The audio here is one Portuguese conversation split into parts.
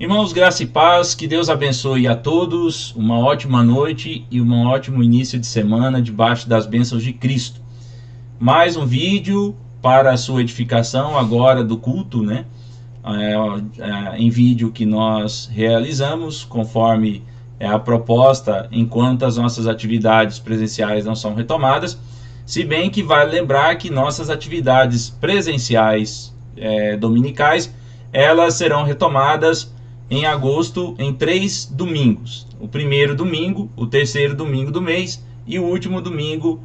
Irmãos, graça e paz, que Deus abençoe a todos, uma ótima noite e um ótimo início de semana debaixo das bênçãos de Cristo. Mais um vídeo para a sua edificação agora do culto, né? Em vídeo que nós realizamos conforme a proposta enquanto as nossas atividades presenciais não são retomadas, se bem que vale lembrar que nossas atividades presenciais dominicais, elas serão retomadas em agosto em 3 domingos. O primeiro domingo, o terceiro domingo do mês e o último domingo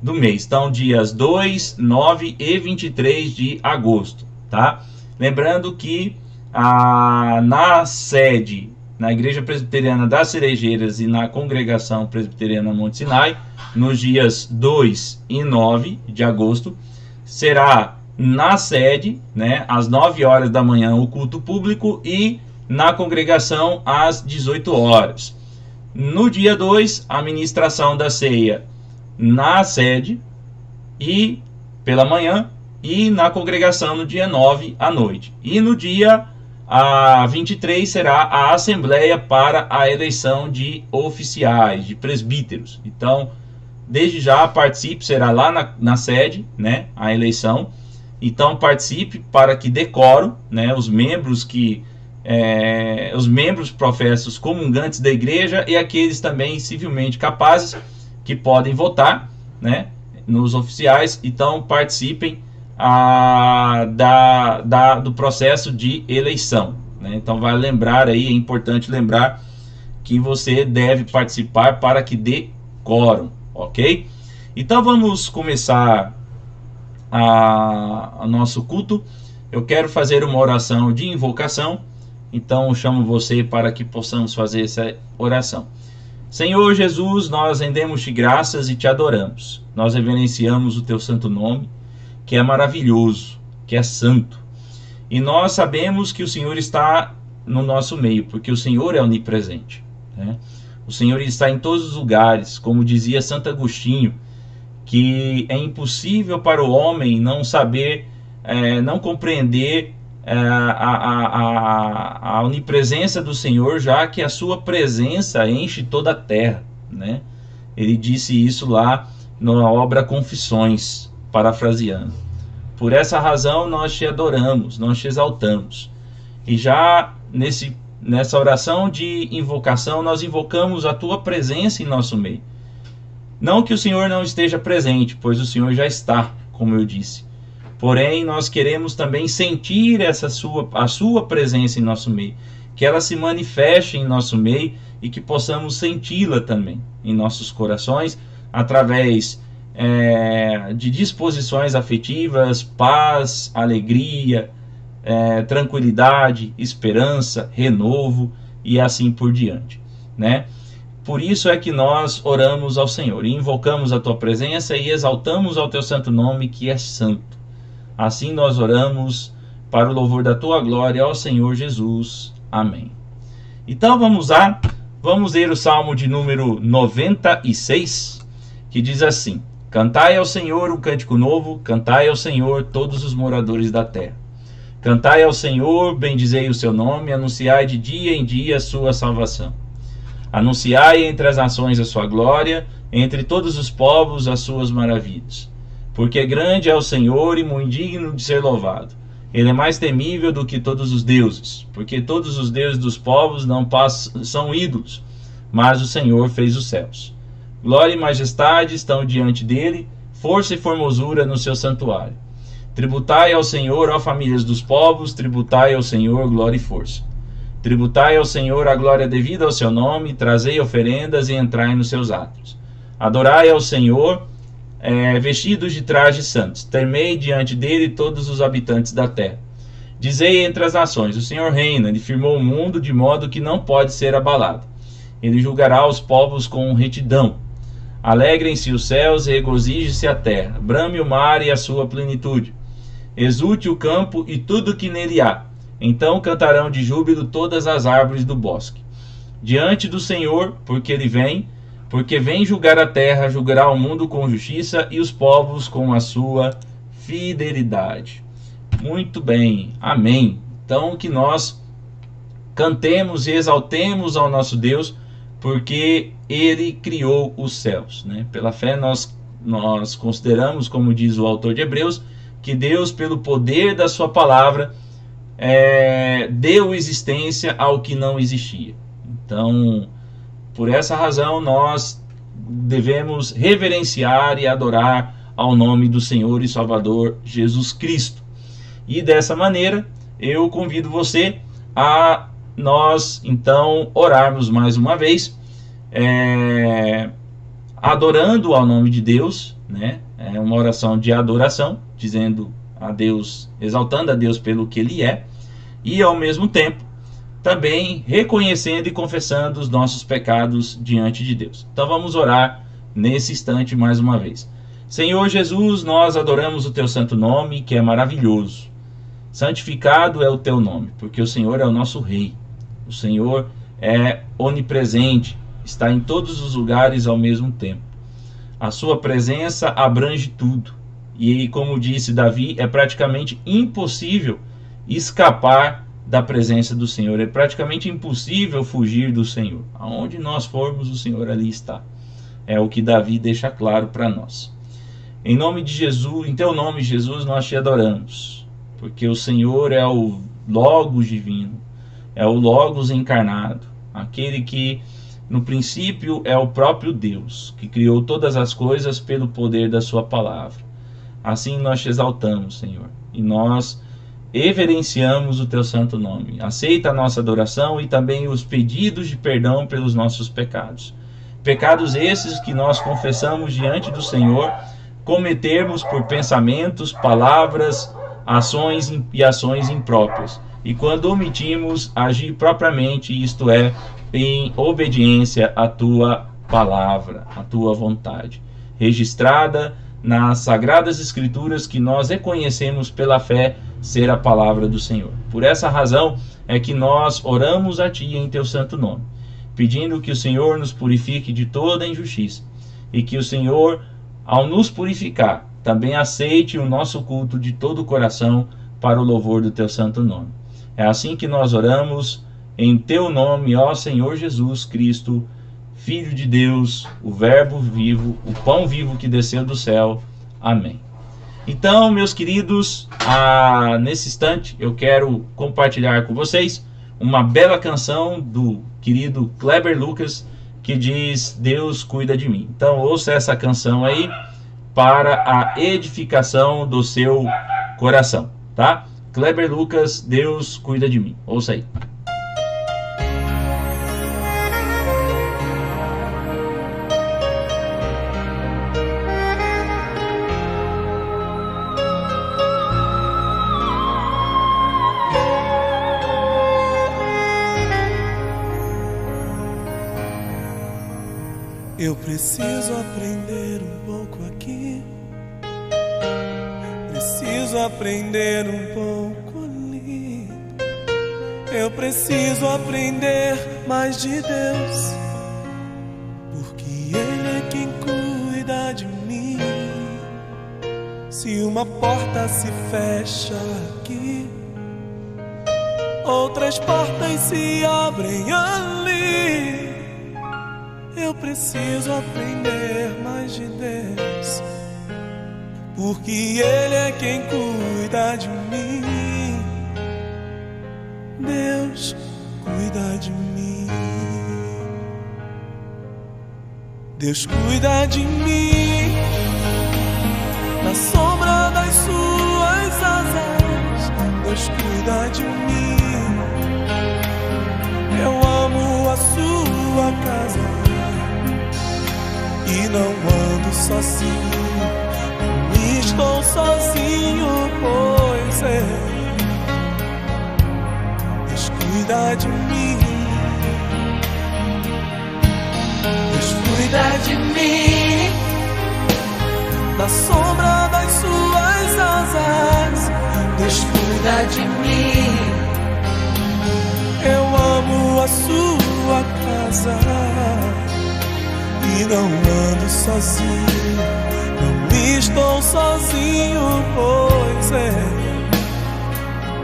do mês. Então, dias 2, 9 e 23 de agosto, tá? Lembrando que na sede, na Igreja Presbiteriana das Cerejeiras e na Congregação Presbiteriana Monte Sinai, nos dias 2 e 9 de agosto, será na sede, né, às 9 horas da manhã, o culto público e na congregação às 18 horas. No dia 2, a ministração da ceia na sede e pela manhã e na congregação no dia 9 à noite. E no dia 23 será a assembleia para a eleição de oficiais, de presbíteros. Então, desde já participe, será lá na sede, né, a eleição. Então participe para que dê quórum, né, os membros professos comungantes da igreja e aqueles também civilmente capazes que podem votar, né, nos oficiais. Então participem do processo de eleição, né? Então vai lembrar aí, é importante lembrar que você deve participar para que dê quórum, ok? Então vamos começar a nosso culto. Eu quero fazer uma oração de invocação, então eu chamo você para que possamos fazer essa oração. Senhor Jesus, nós rendemos-te graças e te adoramos. Nós reverenciamos o teu santo nome, que é maravilhoso, que é santo. E nós sabemos que o Senhor está no nosso meio, porque o Senhor é onipresente, né? O Senhor está em todos os lugares, como dizia Santo Agostinho, que é impossível para o homem não saber, não compreender a onipresença do Senhor, já que a sua presença enche toda a terra, né? Ele disse isso lá na obra Confissões, parafraseando. Por essa razão nós te adoramos, nós te exaltamos. E já nessa oração de invocação, nós invocamos a tua presença em nosso meio. Não que o Senhor não esteja presente, pois o Senhor já está, como eu disse. Porém, nós queremos também sentir a sua presença em nosso meio, que ela se manifeste em nosso meio e que possamos senti-la também em nossos corações, através de disposições afetivas, paz, alegria, tranquilidade, esperança, renovo e assim por diante, né? Por isso é que nós oramos ao Senhor e invocamos a tua presença e exaltamos ao teu santo nome, que é santo. Assim nós oramos para o louvor da tua glória, ó Senhor Jesus. Amém. Então vamos ler o Salmo de número 96, que diz assim: Cantai ao Senhor um cântico novo, cantai ao Senhor todos os moradores da terra. Cantai ao Senhor, bendizei o seu nome, anunciai de dia em dia a sua salvação. Anunciai entre as nações a sua glória, entre todos os povos as suas maravilhas. Porque grande é o Senhor e muito digno de ser louvado. Ele é mais temível do que todos os deuses, porque todos os deuses dos povos não são ídolos, mas o Senhor fez os céus. Glória e majestade estão diante dele, força e formosura no seu santuário. Tributai ao Senhor, ó famílias dos povos, tributai ao Senhor glória e força. Tributai ao Senhor a glória devida ao seu nome, trazei oferendas e entrai nos seus átrios. Adorai ao Senhor, vestidos de trajes santos. Temei diante dele todos os habitantes da terra. Dizei entre as nações: o Senhor reina, ele firmou o mundo de modo que não pode ser abalado. Ele julgará os povos com retidão. Alegrem-se os céus e regozije-se a terra. Brame o mar e a sua plenitude. Exulte o campo e tudo que nele há. Então cantarão de júbilo todas as árvores do bosque. Diante do Senhor, porque vem julgar a terra, julgará o mundo com justiça e os povos com a sua fidelidade. Muito bem, amém. Então que nós cantemos e exaltemos ao nosso Deus, porque Ele criou os céus, né? Pela fé nós consideramos, como diz o autor de Hebreus, que Deus, pelo poder da sua palavra, deu existência ao que não existia. Então, por essa razão, nós devemos reverenciar e adorar ao nome do Senhor e Salvador Jesus Cristo. E dessa maneira, eu convido você a nós, então, orarmos mais uma vez, adorando ao nome de Deus, né? É uma oração de adoração, dizendo a Deus, exaltando a Deus pelo que Ele é, e ao mesmo tempo também reconhecendo e confessando os nossos pecados diante de Deus. Então vamos orar nesse instante mais uma vez. Senhor Jesus, nós adoramos o Teu santo nome, que é maravilhoso. Santificado é o Teu nome, porque o Senhor é o nosso Rei. O Senhor é onipresente, está em todos os lugares ao mesmo tempo. A sua presença abrange tudo. E como disse Davi, é praticamente impossível escapar da presença do Senhor. É praticamente impossível fugir do Senhor. Aonde nós formos, o Senhor ali está. É o que Davi deixa claro para nós. Em nome de Jesus, em Teu nome, Jesus, nós Te adoramos. Porque o Senhor é o Logos divino. É o Logos encarnado. Aquele que no princípio é o próprio Deus, que criou todas as coisas pelo poder da sua palavra. Assim nós Te exaltamos, Senhor, e nós reverenciamos o Teu santo nome. Aceita a nossa adoração e também os pedidos de perdão pelos nossos pecados. Pecados esses que nós confessamos diante do Senhor, cometermos por pensamentos, palavras, ações e ações impróprias. E quando omitimos, agir propriamente, isto é, em obediência à Tua palavra, à Tua vontade, registrada nas Sagradas Escrituras, que nós reconhecemos pela fé ser a palavra do Senhor. Por essa razão é que nós oramos a Ti em Teu santo nome, pedindo que o Senhor nos purifique de toda injustiça, e que o Senhor, ao nos purificar, também aceite o nosso culto de todo o coração para o louvor do Teu santo nome. É assim que nós oramos, em Teu nome, ó Senhor Jesus Cristo, Filho de Deus, o Verbo vivo, o pão vivo que desceu do céu. Amém. Então, meus queridos, nesse instante eu quero compartilhar com vocês uma bela canção do querido Kleber Lucas, que diz: Deus cuida de mim. Então ouça essa canção aí para a edificação do seu coração, tá? Kleber Lucas, Deus cuida de mim. Ouça aí. Eu preciso aprender um pouco aqui, preciso aprender um pouco ali. Eu preciso aprender mais de Deus, porque Ele é quem cuida de mim. Se uma porta se fecha aqui, outras portas se abrem ali. Eu preciso aprender mais de Deus, porque Ele é quem cuida de mim. Deus cuida de mim. Deus cuida de mim na sombra das suas asas. Deus cuida de mim. Eu amo a sua casa e não ando sozinho, não estou sozinho, pois é. Deus cuida de mim. Deus cuida de mim na sombra das suas asas. Deus cuida de mim. Eu amo a sua casa e não ando sozinho, não estou sozinho, pois é.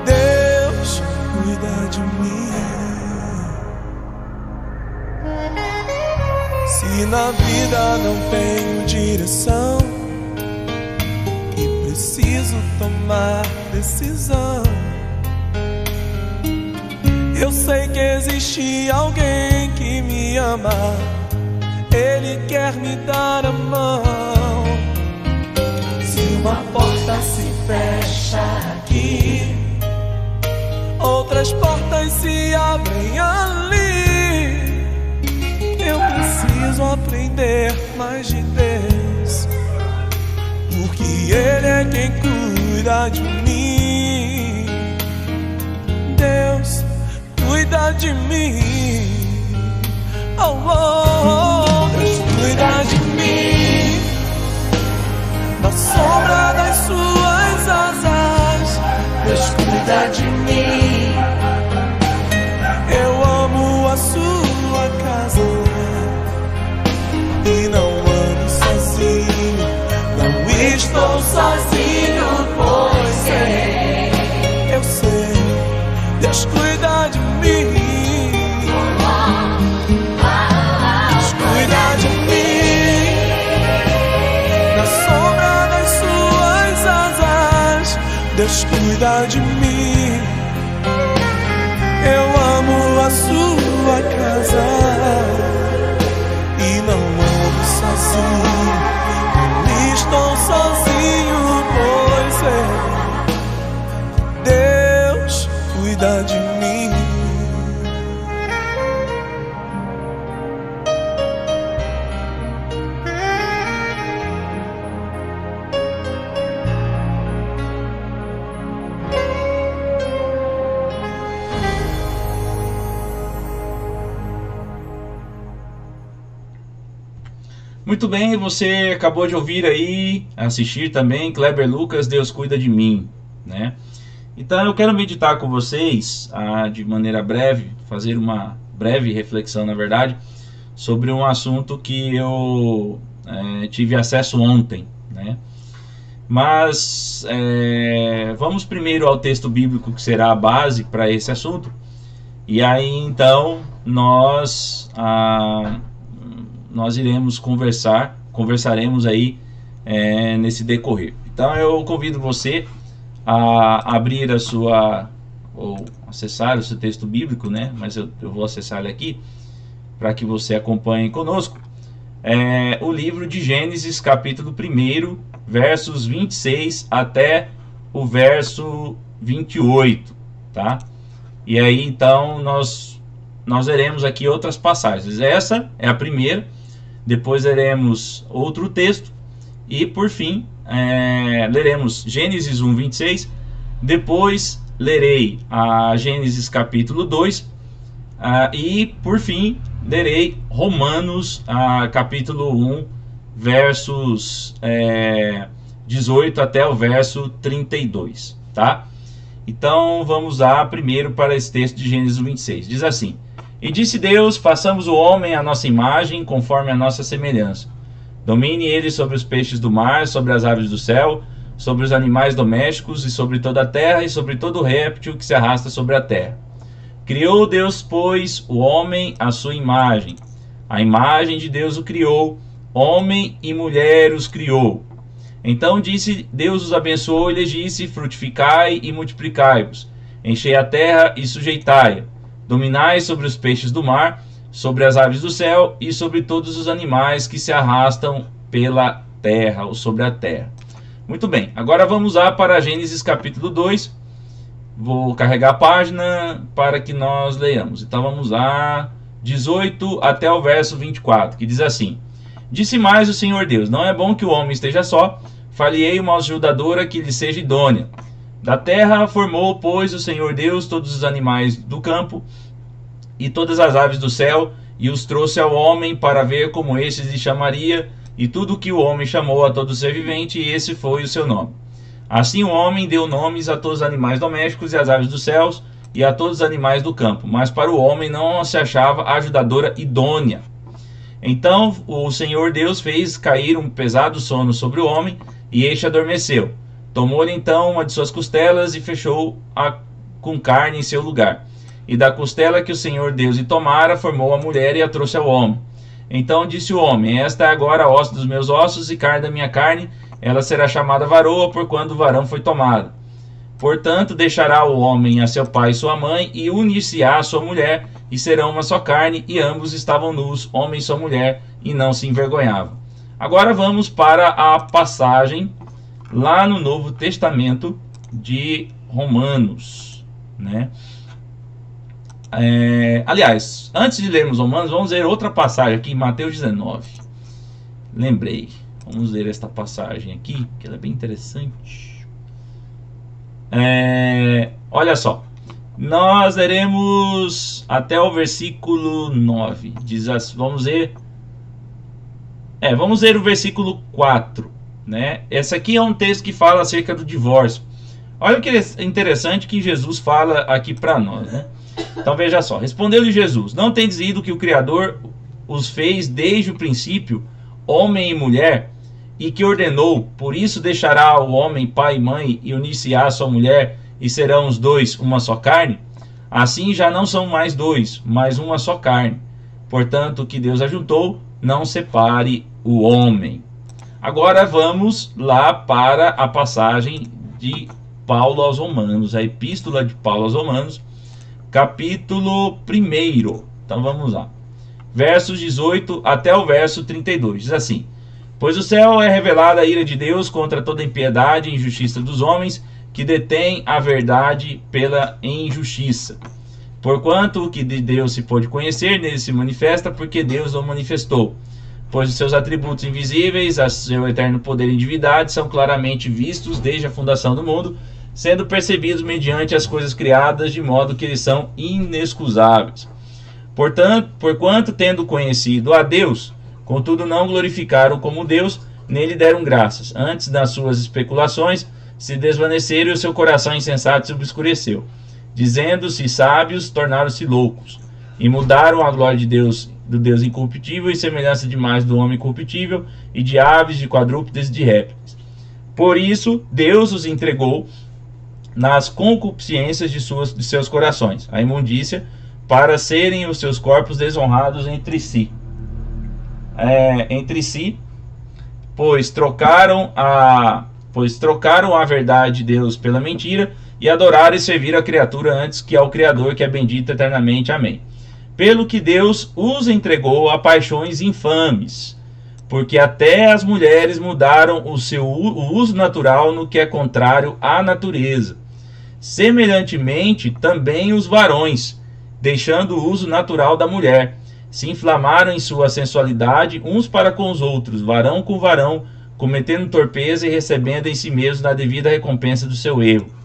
Deus cuida de mim. Se na vida não tenho direção e preciso tomar decisão, eu sei que existe alguém que me ama. Ele quer me dar a mão. Se uma porta se fecha aqui, outras portas se abrem ali. Eu preciso aprender mais de Deus, porque Ele é quem cuida de mim. Deus cuida de mim. Oh, oh, oh, Deus cuida de mim. Na sombra das suas asas, Deus cuida de mim. Eu amo a sua casa e não ando sozinho. Não estou sozinho, pois sei. Eu sei, Deus cuida de mim. Deus cuida de mim. Na sombra das suas asas, Deus cuida de mim. Eu amo a sua casa e não ando sozinho. Não estou sozinho, pois é. Deus cuida de mim. Muito bem, você acabou de ouvir aí, assistir também, Kleber Lucas, Deus cuida de mim, né? Então eu quero meditar com vocês, de maneira breve, fazer uma breve reflexão, na verdade, sobre um assunto que eu tive acesso ontem, né? Mas vamos primeiro ao texto bíblico que será a base para esse assunto, e aí então nós iremos conversaremos aí nesse decorrer. Então eu convido você a abrir a sua, ou acessar o seu texto bíblico, né? Mas eu vou acessar ele aqui para que você acompanhe conosco. O livro de Gênesis, capítulo 1, versos 26 até o verso 28, tá? E aí então nós veremos aqui outras passagens. Essa é a primeira. Depois leremos outro texto e, por fim, leremos Gênesis 1, 26. Depois lerei a Gênesis capítulo 2 e, por fim, lerei Romanos capítulo 1, versos 18 até o verso 32, tá? Então, vamos lá primeiro para esse texto de Gênesis 26. Diz assim: E disse Deus, façamos o homem à nossa imagem, conforme a nossa semelhança. Domine ele sobre os peixes do mar, sobre as aves do céu, sobre os animais domésticos, e sobre toda a terra, e sobre todo réptil que se arrasta sobre a terra. Criou Deus, pois, o homem à sua imagem. A imagem de Deus o criou, homem e mulher os criou. Então disse Deus, os abençoou e lhes disse: frutificai e multiplicai-vos, enchei a terra e sujeitai-a. Dominai sobre os peixes do mar, sobre as aves do céu e sobre todos os animais que se arrastam pela terra ou sobre a terra. Muito bem, agora vamos lá para Gênesis capítulo 2. Vou carregar a página para que nós leiamos. Então vamos lá, 18 até o verso 24, que diz assim: Disse mais o Senhor Deus: Não é bom que o homem esteja só, far-lhe-ei uma ajudadora que lhe seja idônea. Da terra formou, pois, o Senhor Deus todos os animais do campo e todas as aves do céu, e os trouxe ao homem para ver como estes lhe chamaria, e tudo que o homem chamou a todo ser vivente, e esse foi o seu nome. Assim o homem deu nomes a todos os animais domésticos e às aves dos céus, e a todos os animais do campo, mas para o homem não se achava ajudadora idônea. Então o Senhor Deus fez cair um pesado sono sobre o homem, e este adormeceu. Tomou-lhe então uma de suas costelas e fechou-a com carne em seu lugar. E da costela que o Senhor Deus lhe tomara, formou a mulher e a trouxe ao homem. Então disse o homem: esta é agora osso dos meus ossos e carne da minha carne, ela será chamada varoa, porquanto o varão foi tomado. Portanto, deixará o homem a seu pai e sua mãe, e unir-se-á a sua mulher, e serão uma só carne, e ambos estavam nus, homem e sua mulher, e não se envergonhavam. Agora vamos para a passagem lá no Novo Testamento de Romanos, né? Aliás, antes de lermos Romanos, vamos ler outra passagem aqui em Mateus 19. Lembrei, vamos ler esta passagem aqui, que ela é bem interessante. Olha só, nós leremos até o versículo 9. Diz assim, vamos ler o versículo 4, né? Esse aqui é um texto que fala acerca do divórcio. Olha que interessante que Jesus fala aqui para nós, né? Então veja só, respondeu-lhe Jesus: não tendes ido que o Criador os fez desde o princípio, homem e mulher, e que ordenou, por isso deixará o homem pai e mãe, e unir-se-á a sua mulher, e serão os dois uma só carne? Assim já não são mais dois, mas uma só carne. Portanto, o que Deus ajuntou, não separe o homem. Agora vamos lá para a passagem de Paulo aos Romanos, a epístola de Paulo aos Romanos, capítulo 1. Então vamos lá. Versos 18 até o verso 32. Diz assim: pois o céu é revelada a ira de Deus contra toda impiedade e injustiça dos homens, que detêm a verdade pela injustiça. Porquanto o que de Deus se pode conhecer, nele se manifesta, porque Deus o manifestou. Pois os seus atributos invisíveis, a seu eterno poder e divindade, são claramente vistos desde a fundação do mundo, sendo percebidos mediante as coisas criadas, de modo que eles são inexcusáveis. Porquanto, tendo conhecido a Deus, contudo não glorificaram como Deus, nem lhe deram graças. Antes, nas suas especulações, se desvaneceram e o seu coração insensato se obscureceu. Dizendo-se sábios, tornaram-se loucos, e mudaram a glória de Deus, do Deus incorruptível, em semelhança demais do homem corruptível, e de aves, de quadrúpedes e de répteis. Por isso, Deus os entregou nas concupiscências de seus corações, a imundícia, para serem os seus corpos desonrados entre si. Pois trocaram a verdade de Deus pela mentira, e adoraram e serviram a criatura antes que ao Criador, que é bendito eternamente. Amém. Pelo que Deus os entregou a paixões infames, porque até as mulheres mudaram o uso natural no que é contrário à natureza. Semelhantemente, também os varões, deixando o uso natural da mulher, se inflamaram em sua sensualidade uns para com os outros, varão com varão, cometendo torpeza e recebendo em si mesmos a devida recompensa do seu erro.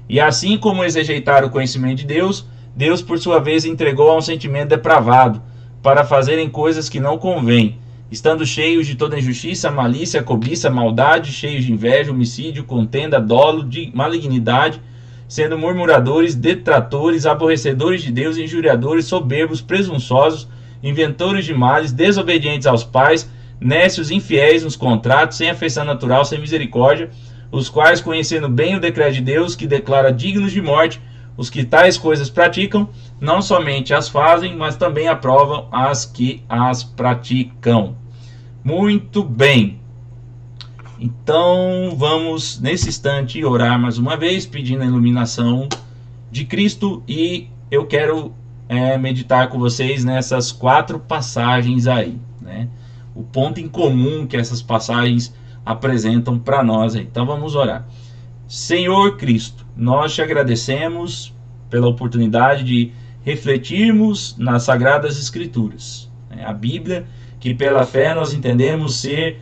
E assim como eles rejeitaram o conhecimento de Deus, Deus por sua vez entregou a um sentimento depravado, para fazerem coisas que não convêm, estando cheios de toda injustiça, malícia, cobiça, maldade, cheios de inveja, homicídio, contenda, dolo, de malignidade, sendo murmuradores, detratores, aborrecedores de Deus, injuriadores, soberbos, presunçosos, inventores de males, desobedientes aos pais, nécios, infiéis nos contratos, sem afeição natural, sem misericórdia, os quais, conhecendo bem o decreto de Deus, que declara dignos de morte os que tais coisas praticam, não somente as fazem, mas também aprovam as que as praticam. Muito bem. Então vamos nesse instante orar mais uma vez, pedindo a iluminação de Cristo, e eu quero meditar com vocês nessas 4 passagens aí, né? O ponto em comum que essas passagens apresentam para nós aí. Então vamos orar. Senhor Cristo, nós te agradecemos pela oportunidade de refletirmos nas Sagradas Escrituras, a Bíblia, que pela fé nós entendemos ser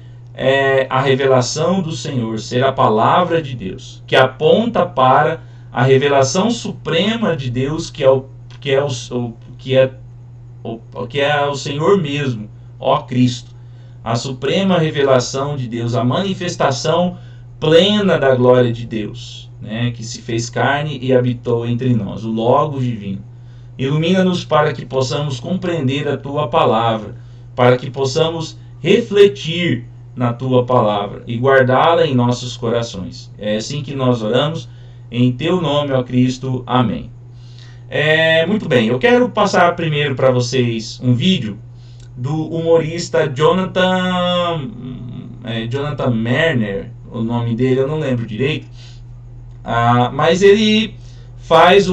a revelação do Senhor, ser a palavra de Deus, que aponta para a revelação suprema de Deus, que é o Senhor mesmo, ó Cristo, a suprema revelação de Deus, a manifestação plena da glória de Deus, né, que se fez carne e habitou entre nós, o Logos divino. Ilumina-nos para que possamos compreender a Tua palavra, para que possamos refletir na Tua palavra e guardá-la em nossos corações. É assim que nós oramos, em Teu nome, ó Cristo. Amém. Muito bem, eu quero passar primeiro para vocês um vídeo do humorista Jonathan Merner, o nome dele eu não lembro direito, mas ele faz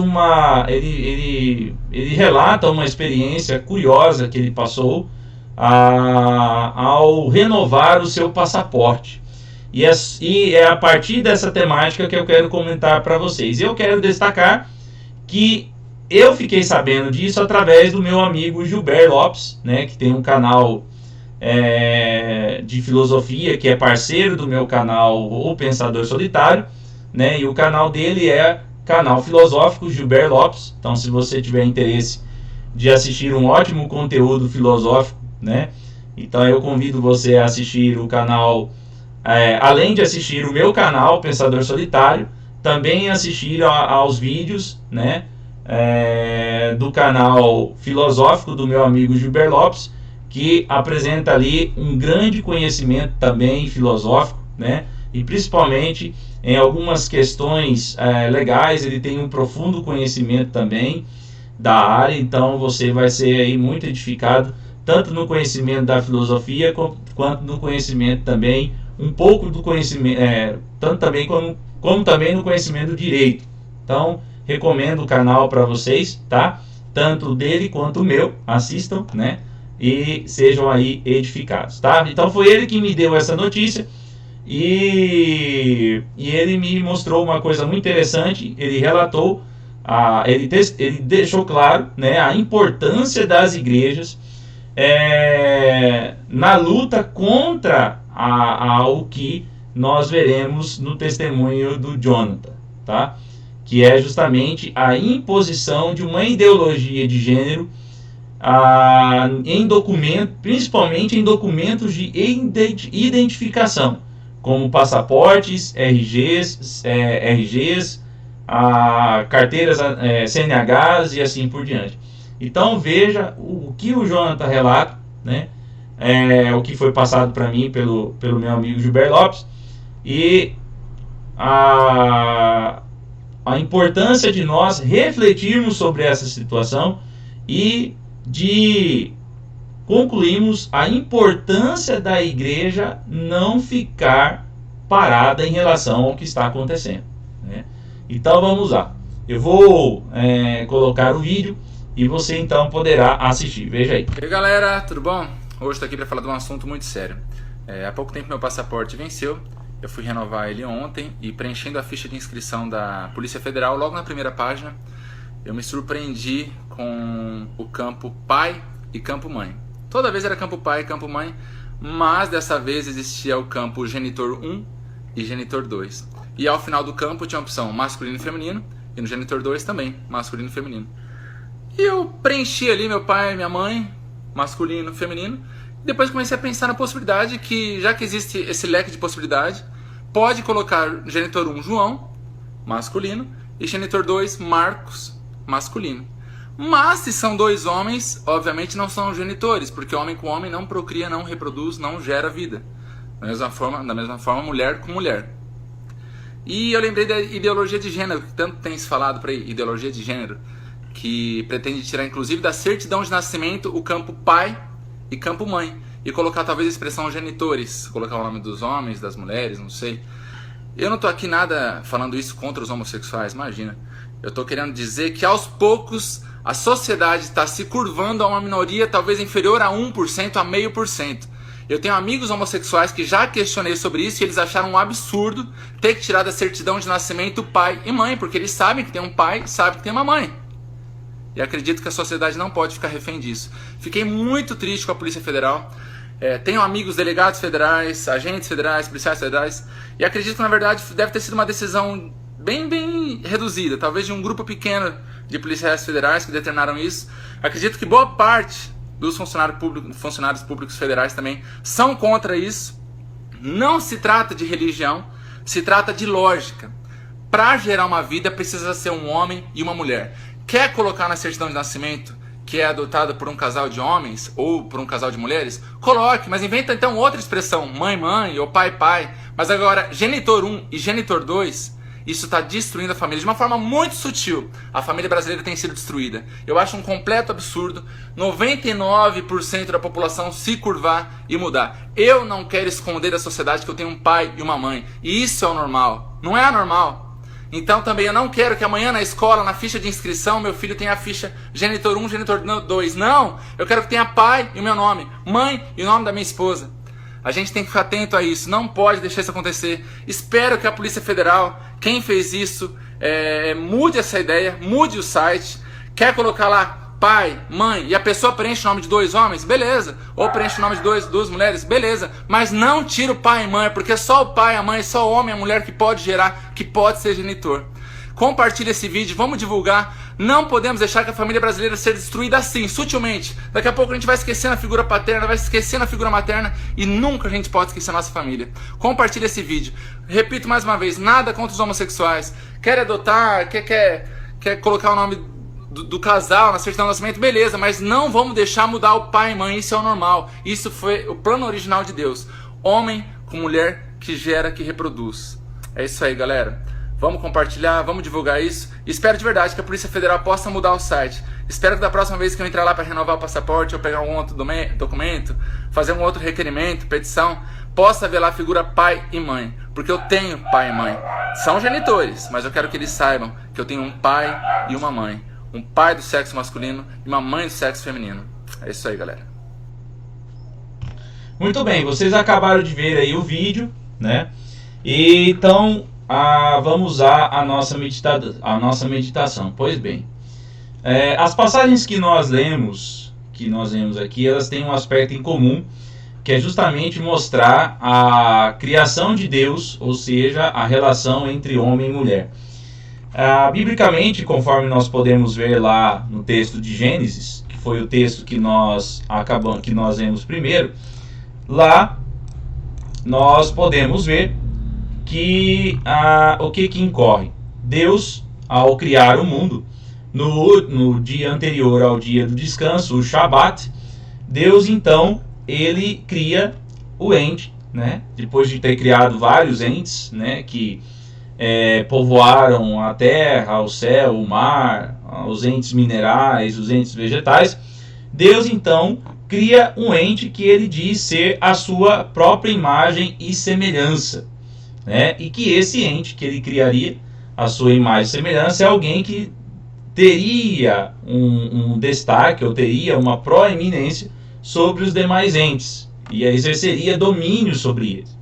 ele relata uma experiência curiosa que ele passou ao renovar o seu passaporte. E é a partir dessa temática que eu quero comentar para vocês. Eu quero destacar que eu fiquei sabendo disso através do meu amigo Gilber Lopes, né, que tem um canal de filosofia, que é parceiro do meu canal O Pensador Solitário, né, e o canal dele é canal filosófico Gilber Lopes. Então, se você tiver interesse de assistir um ótimo conteúdo filosófico, né, então eu convido você a assistir o canal, além de assistir o meu canal Pensador Solitário, também assistir aos vídeos, né, do canal filosófico do meu amigo Gilber Lopes, que apresenta ali um grande conhecimento também filosófico, né, e principalmente em algumas questões legais. Ele tem um profundo conhecimento também da área, então você vai ser aí muito edificado, tanto no conhecimento da filosofia, quanto no conhecimento também, um pouco do conhecimento, tanto também como também no conhecimento do direito. Então, recomendo o canal para vocês, tá? Tanto o dele quanto o meu, assistam, né? E sejam aí edificados, tá? Então foi ele que me deu essa notícia e ele me mostrou uma coisa muito interessante. Ele relatou, ele deixou claro, né, a importância das igrejas na luta contra o que nós veremos no testemunho do Jonathan, tá? Que é justamente a imposição de uma ideologia de gênero principalmente em documentos de identificação, como passaportes, RGs, carteiras CNHs e assim por diante. Então veja o que o Jonathan relata, né? O que foi passado para mim pelo meu amigo Gilber Lopes, e a importância de nós refletirmos sobre essa situação e de concluirmos a importância da igreja não ficar parada em relação ao que está acontecendo, né? Então vamos lá. Eu vou colocar o vídeo e você então poderá assistir. Veja aí. E aí, galera, tudo bom? Hoje estou aqui para falar de um assunto muito sério. Há pouco tempo meu passaporte venceu. Eu fui renovar ele ontem e, preenchendo a ficha de inscrição da Polícia Federal, logo na primeira página, eu me surpreendi com o campo pai e campo mãe. Toda vez era campo pai e campo mãe, mas dessa vez existia o campo genitor 1 e genitor 2. E ao final do campo tinha a opção masculino e feminino, e no genitor 2 também, masculino e feminino. E eu preenchi ali meu pai e minha mãe, masculino e feminino, e depois comecei a pensar na possibilidade que, já que existe esse leque de possibilidade, pode colocar genitor 1 João, masculino, e genitor 2 Marcos, masculino. Mas se são dois homens, obviamente não são genitores, porque homem com homem não procria, não reproduz, não gera vida. Da mesma forma mulher com mulher. E eu lembrei da ideologia de gênero, que tanto tem se falado por aí, ideologia de gênero, que pretende tirar inclusive da certidão de nascimento o campo pai e campo mãe, e colocar talvez a expressão genitores, colocar o nome dos homens, das mulheres, não sei. Eu não estou aqui nada falando isso contra os homossexuais, imagina. Eu estou querendo dizer que aos poucos a sociedade está se curvando a uma minoria talvez inferior a 1%, a 0,5%. Eu tenho amigos homossexuais que já questionei sobre isso e eles acharam um absurdo ter que tirar da certidão de nascimento pai e mãe, porque eles sabem que tem um pai, sabem que tem uma mãe. E acredito que a sociedade não pode ficar refém disso. Fiquei muito triste com a Polícia Federal. Tenho amigos delegados federais, agentes federais, policiais federais, e acredito que na verdade deve ter sido uma decisão bem reduzida, talvez de um grupo pequeno de policiais federais que determinaram isso. Acredito que boa parte dos funcionários públicos federais também são contra isso. Não se trata de religião, se trata de lógica. Para gerar uma vida precisa ser um homem e uma mulher. Quer colocar na certidão de nascimento que é adotada por um casal de homens ou por um casal de mulheres? Coloque, mas inventa então outra expressão, mãe, mãe ou pai, pai. Mas agora, genitor 1 e genitor 2, Isso está destruindo a família de uma forma muito sutil. A família brasileira tem sido destruída. Eu acho um completo absurdo 99% da população se curvar e mudar. Eu não quero esconder da sociedade que eu tenho um pai e uma mãe. E isso é o normal. Não é anormal. Então também eu não quero que amanhã na escola, na ficha de inscrição, meu filho tenha a ficha genitor 1, genitor 2. Não! Eu quero que tenha pai e o meu nome, mãe e o nome da minha esposa. A gente tem que ficar atento a isso, não pode deixar isso acontecer. Espero que a Polícia Federal, quem fez isso, mude essa ideia, mude o site. Quer colocar lá pai, mãe, e a pessoa preenche o nome de 2 homens? Beleza. Ou preenche o nome de 2 mulheres? Beleza. Mas não tira o pai e mãe, porque só o pai, a mãe, só o homem e a mulher que pode gerar, que pode ser genitor. Compartilhe esse vídeo, vamos divulgar. Não podemos deixar que a família brasileira seja destruída assim, sutilmente. Daqui a pouco a gente vai esquecendo a figura paterna, vai esquecendo a figura materna e nunca a gente pode esquecer a nossa família. Compartilhe esse vídeo. Repito mais uma vez, nada contra os homossexuais. Quer adotar, quer colocar o nome do casal na certidão de nascimento, beleza, mas não vamos deixar mudar o pai e mãe, isso é o normal. Isso foi o plano original de Deus. Homem com mulher que gera, que reproduz. É isso aí, galera. Vamos compartilhar, vamos divulgar isso. Espero de verdade que a Polícia Federal possa mudar o site. Espero que da próxima vez que eu entrar lá para renovar o passaporte ou pegar um outro documento, fazer um outro requerimento, petição, possa ver lá a figura pai e mãe. Porque eu tenho pai e mãe. São genitores, mas eu quero que eles saibam que eu tenho um pai e uma mãe. Um pai do sexo masculino e uma mãe do sexo feminino. É isso aí, galera. Muito bem, vocês acabaram de ver aí o vídeo, né? E então vamos usar a nossa meditação. Pois bem, as passagens que nós lemos aqui, elas têm um aspecto em comum, que é justamente mostrar a criação de Deus, ou seja, a relação entre homem e mulher. Biblicamente, conforme nós podemos ver lá no texto de Gênesis, que foi o texto que nós vemos primeiro, lá nós podemos ver que o que incorre? Deus, ao criar o mundo, no dia anterior ao dia do descanso, o Shabat, Deus então, ele cria o ente, né? Depois de ter criado vários entes, né? Que povoaram a terra, o céu, o mar, os entes minerais, os entes vegetais. Deus então cria um ente que ele diz ser a sua própria imagem e semelhança, né? E que esse ente que ele criaria, a sua imagem e semelhança, é alguém que teria um destaque, ou teria uma proeminência sobre os demais entes, e exerceria domínio sobre eles.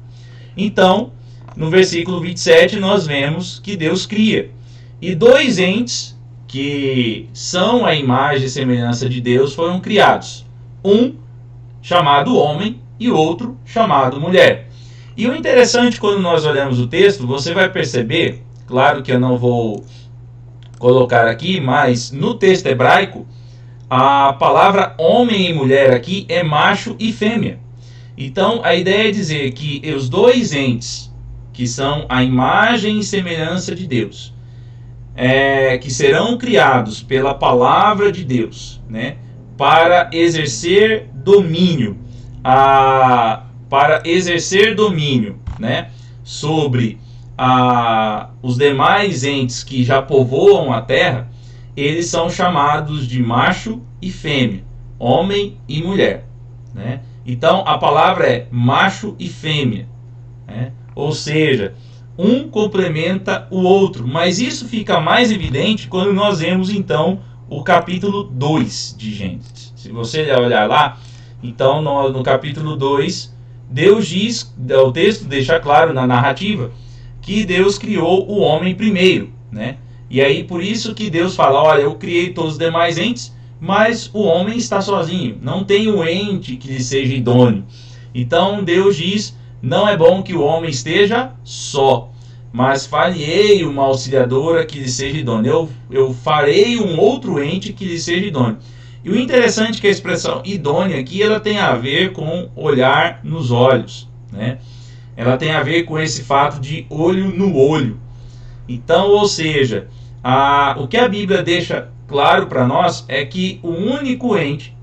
Então, no versículo 27, nós vemos que Deus cria. E 2 entes, que são a imagem e semelhança de Deus, foram criados. Um chamado homem e outro chamado mulher. E o interessante, quando nós olhamos o texto, você vai perceber, claro que eu não vou colocar aqui, mas no texto hebraico, a palavra homem e mulher aqui é macho e fêmea. Então, a ideia é dizer que os 2 entes, que são a imagem e semelhança de Deus, que serão criados pela palavra de Deus, né, para exercer domínio, né, sobre os demais entes que já povoam a terra. Eles são chamados de macho e fêmea, homem e mulher, né? Então a palavra é macho e fêmea, né? Ou seja, um complementa o outro, mas isso fica mais evidente quando nós vemos então o capítulo 2 de Gênesis. Se você olhar lá, então no capítulo 2, Deus diz, o texto deixa claro na narrativa, que Deus criou o homem primeiro, né? E aí por isso que Deus fala, olha, eu criei todos os demais entes, mas o homem está sozinho, não tem um ente que lhe seja idôneo. Então Deus diz, não é bom que o homem esteja só, mas farei uma auxiliadora que lhe seja idônea. Eu farei um outro ente que lhe seja idôneo. E o interessante é que a expressão idônea aqui, ela tem a ver com olhar nos olhos, né? Ela tem a ver com esse fato de olho no olho. Então, ou seja, o que a Bíblia deixa claro para nós é que o único ente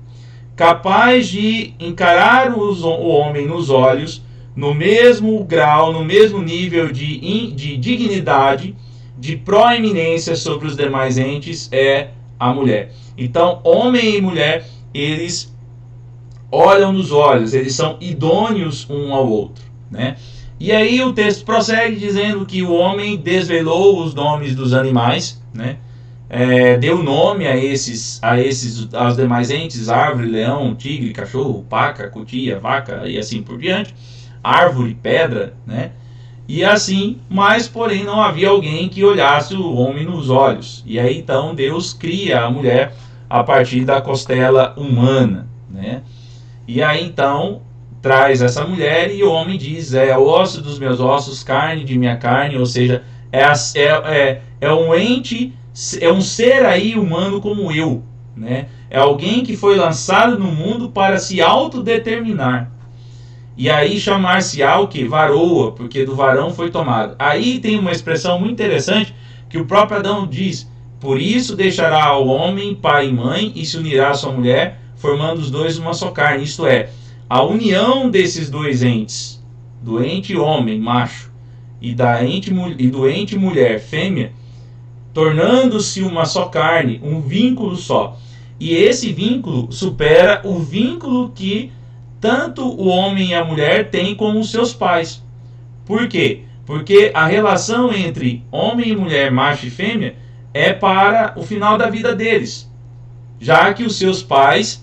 capaz de encarar o homem nos olhos, no mesmo grau, no mesmo nível de dignidade, de proeminência sobre os demais entes é a mulher. Então, homem e mulher, eles olham nos olhos, eles são idôneos um ao outro, né? E aí o texto prossegue dizendo que o homem desvelou os nomes dos animais, né? Deu nome aos demais entes: árvore, leão, tigre, cachorro, paca, cutia, vaca e assim por diante, árvore, pedra, né? E assim, mas porém não havia alguém que olhasse o homem nos olhos. E aí então Deus cria a mulher a partir da costela humana, né? E aí então traz essa mulher e o homem diz: é osso dos meus ossos, carne de minha carne, ou seja, é um ente, é um ser aí humano como eu, né? É alguém que foi lançado no mundo para se autodeterminar. E aí chamar-se-á o que? Varoa, porque do varão foi tomado. Aí tem uma expressão muito interessante que o próprio Adão diz: por isso deixará o homem pai e mãe e se unirá à sua mulher, formando os dois uma só carne. Isto é, a união desses dois entes, do ente homem, macho, e do ente mulher, fêmea, tornando-se uma só carne, um vínculo só. E esse vínculo supera o vínculo que tanto o homem e a mulher têm com os seus pais. Por quê? Porque a relação entre homem e mulher, macho e fêmea, é para o final da vida deles, já que os seus pais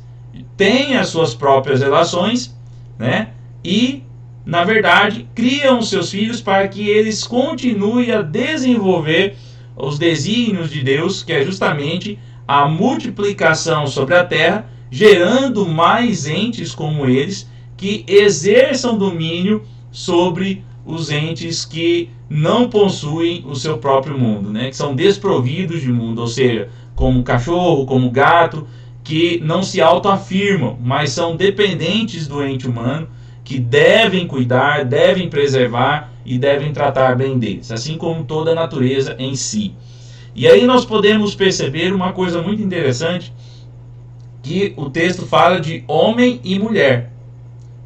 têm as suas próprias relações, né? E, na verdade, criam os seus filhos para que eles continuem a desenvolver os desígnios de Deus, que é justamente a multiplicação sobre a terra, gerando mais entes como eles, que exerçam domínio sobre os entes que não possuem o seu próprio mundo, né? Que são desprovidos de mundo, ou seja, como cachorro, como gato, que não se autoafirmam, mas são dependentes do ente humano, que devem cuidar, devem preservar e devem tratar bem deles, assim como toda a natureza em si. E aí nós podemos perceber uma coisa muito interessante, que o texto fala de homem e mulher,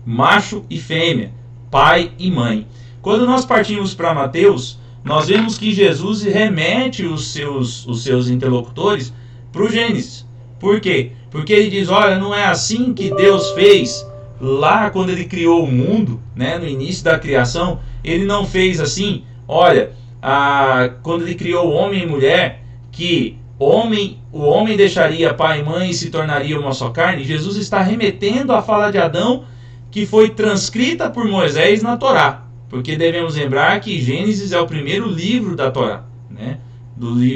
macho e fêmea, pai e mãe. Quando nós partimos para Mateus, nós vemos que Jesus remete os seus interlocutores para o Gênesis. Por quê? Porque ele diz: olha, não é assim que Deus fez lá quando ele criou o mundo, né, no início da criação. Ele não fez assim, olha, quando ele criou o homem e mulher, que o homem deixaria pai e mãe e se tornaria uma só carne. Jesus está remetendo à fala de Adão, que foi transcrita por Moisés na Torá, porque devemos lembrar que Gênesis é o primeiro livro da Torá, né,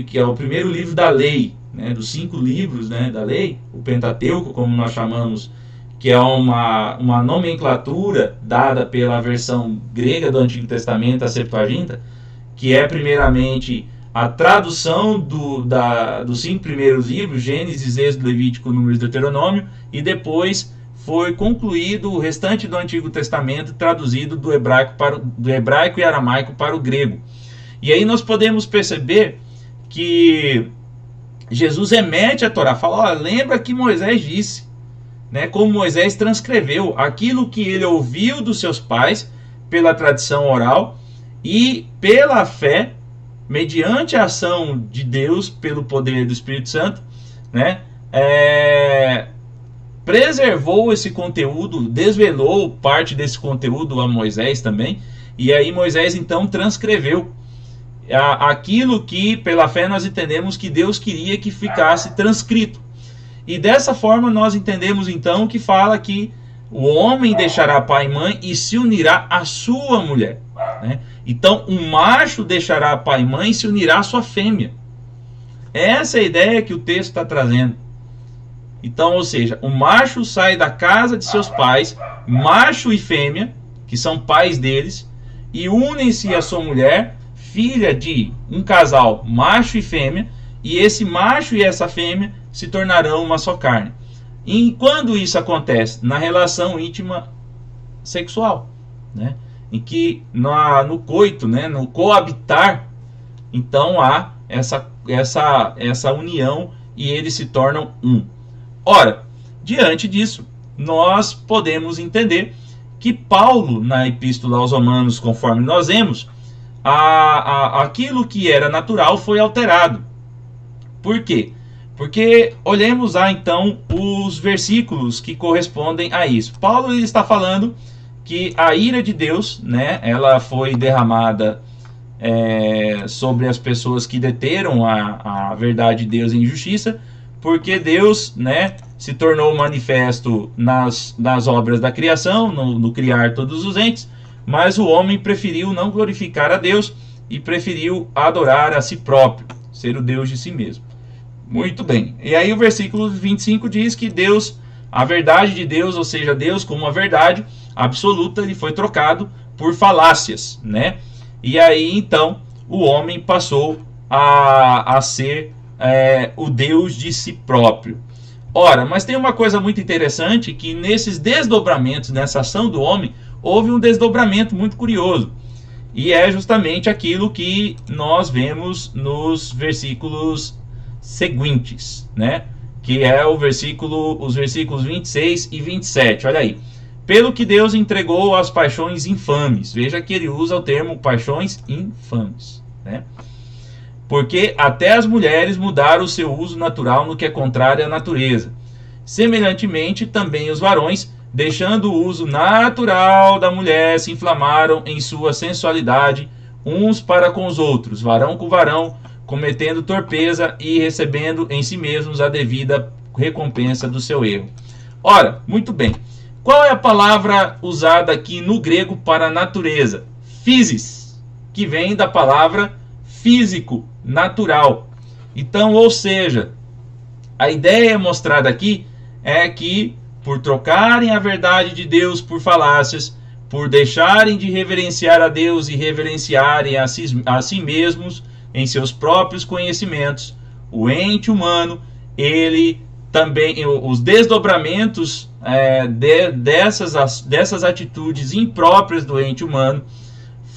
que é o primeiro livro da lei, né, dos 5 livros, né, da lei, o Pentateuco, como nós chamamos, que é uma nomenclatura dada pela versão grega do Antigo Testamento, a Septuaginta, que é primeiramente a tradução dos 5 primeiros livros, Gênesis, Êxodo, Levítico, Números e Deuteronômio, e depois foi concluído o restante do Antigo Testamento, traduzido do hebraico e aramaico para o grego. E aí nós podemos perceber que Jesus remete a Torá, fala: olha, lembra que Moisés disse, né, como Moisés transcreveu aquilo que ele ouviu dos seus pais pela tradição oral e pela fé, mediante a ação de Deus, pelo poder do Espírito Santo, né, preservou esse conteúdo, desvelou parte desse conteúdo a Moisés também, e aí Moisés então transcreveu aquilo que pela fé nós entendemos que Deus queria que ficasse transcrito. E dessa forma nós entendemos então que fala que o homem deixará pai e mãe e se unirá à sua mulher, né? Então o macho deixará pai e mãe e se unirá à sua fêmea. Essa é a ideia que o texto está trazendo. Então, ou seja, o macho sai da casa de seus pais, macho e fêmea, que são pais deles, e unem-se à sua mulher, filha de um casal macho e fêmea, e esse macho e essa fêmea se tornarão uma só carne. E quando isso acontece? Na relação íntima sexual, né? Em que no coito, né? No coabitar, então há essa união e eles se tornam um. Ora, diante disso, nós podemos entender que Paulo, na Epístola aos Romanos, conforme nós vemos, aquilo que era natural foi alterado. Por quê? Porque olhemos lá então os versículos que correspondem a isso. Paulo ele está falando que a ira de Deus, né, ela foi derramada sobre as pessoas que deteram a verdade de Deus em justiça, porque Deus, né, se tornou manifesto nas obras da criação, no criar todos os entes, mas o homem preferiu não glorificar a Deus e preferiu adorar a si próprio, ser o Deus de si mesmo. Muito bem. E aí o versículo 25 diz que Deus, a verdade de Deus, ou seja, Deus como a verdade absoluta, ele foi trocado por falácias, né? E aí então o homem passou a ser o Deus de si próprio. Ora, mas tem uma coisa muito interessante, que nesses desdobramentos, nessa ação do homem, houve um desdobramento muito curioso. E é justamente aquilo que nós vemos nos versículos seguintes, né? Que é os versículos 26 e 27. Olha aí. Pelo que Deus entregou às paixões infames. Veja que ele usa o termo paixões infames, né? Porque até as mulheres mudaram o seu uso natural no que é contrário à natureza. Semelhantemente, também os varões, deixando o uso natural da mulher, se inflamaram em sua sensualidade uns para com os outros, varão com varão, cometendo torpeza e recebendo em si mesmos a devida recompensa do seu erro. Ora, muito bem. Qual é a palavra usada aqui no grego para natureza? Physis, que vem da palavra físico, natural. Então, ou seja, a ideia mostrada aqui é que, por trocarem a verdade de Deus por falácias, por deixarem de reverenciar a Deus e reverenciarem a si mesmos em seus próprios conhecimentos, o ente humano, ele também, os desdobramentos dessas atitudes impróprias do ente humano,